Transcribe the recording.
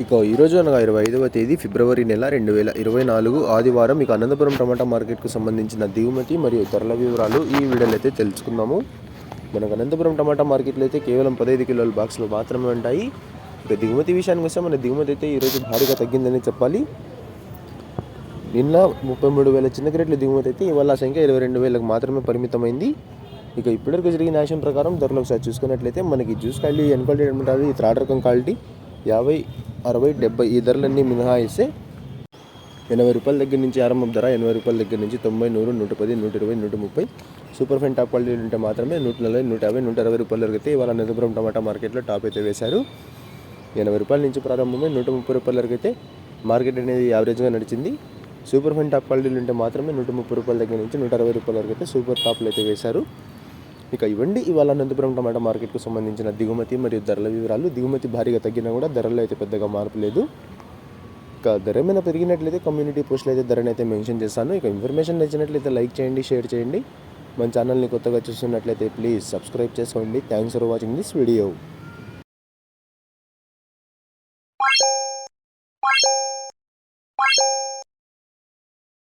ఇక ఈరోజు అనగా 25వ తేదీ ఫిబ్రవరి నెల 2024 ఆదివారం ఇక అనంతపురం టమాటా మార్కెట్కు సంబంధించిన దిగుమతి మరియు ధరల వివరాలు ఈ వీడియోలో అయితే తెలుసుకుందాము. మనకు అనంతపురం టమాటా మార్కెట్లో అయితే కేవలం 15 కిలోల బాక్సులు మాత్రమే ఉంటాయి. ఇక దిగుమతి విషయానికి వస్తే మన దిగుమతి అయితే ఈరోజు భారీగా తగ్గిందని చెప్పాలి. నిన్న 33,000 చిన్న క్రేట్ల దిగుమతి అయితే ఇవాళ సంఖ్య 22,000కు మాత్రమే పరిమితమైంది. ఇక ఇప్పటివరకు జరిగిన యాక్షన్ ప్రకారం ధరలు ఒకసారి చూసుకున్నట్లయితే మనకి జ్యూస్ క్వాలిటీ ఎన్ క్వాలిటీ అనమాట, ఈ థర్డ్ రకం క్వాలిటీ 50, 60, 70 ఈ ధరలన్నీ మినహాయిస్తే 80 రూపాయల దగ్గర నుంచి ఆరంభం ధర, 80 రూపాయల దగ్గర నుంచి 90, 100, 110, 120, 130 సూపర్ ఫైన్ టాప్ క్వాలిటీ ఉంటే మాత్రమే 140, 150, 160 రూపాయల వరకు అయితే ఇవాళ అనంతపురం టమాటా మార్కెట్లో టాప్ అయితే వేశారు. 80 రూపాయల నుంచి ప్రారంభమై 130 రూపాయల వరకు అయితే మార్కెట్ అనేది యావరేజ్గా నడిచింది. సూపర్ ఫైన్ టాప్ క్వాలిటీలు ఉంటే మాత్రమే 130 రూపాయల దగ్గర నుంచి 160 రూపాయల వరకు అయితే సూపర్ టాప్లు అయితే వేశారు. ఇక ఇవ్వండి ఇవాళ అనంతపురం టమాటా మార్కెట్కు సంబంధించిన దిగుమతి మరియు ధరల వివరాలు. దిగుమతి భారీగా తగ్గినా కూడా ధరల్లో అయితే పెద్దగా మార్పు లేదు. ఇక ధర ఏమైనా పెరిగినట్లయితే కమ్యూనిటీ పోస్టులు అయితే ధరని అయితే మెన్షన్ చేస్తాను. ఇక ఇన్ఫర్మేషన్ నచ్చినట్లయితే లైక్ చేయండి, షేర్ చేయండి. మన ఛానల్ని కొత్తగా చూస్తున్నట్లయితే ప్లీజ్ సబ్స్క్రైబ్ చేసుకోండి. Thanks for watching this video.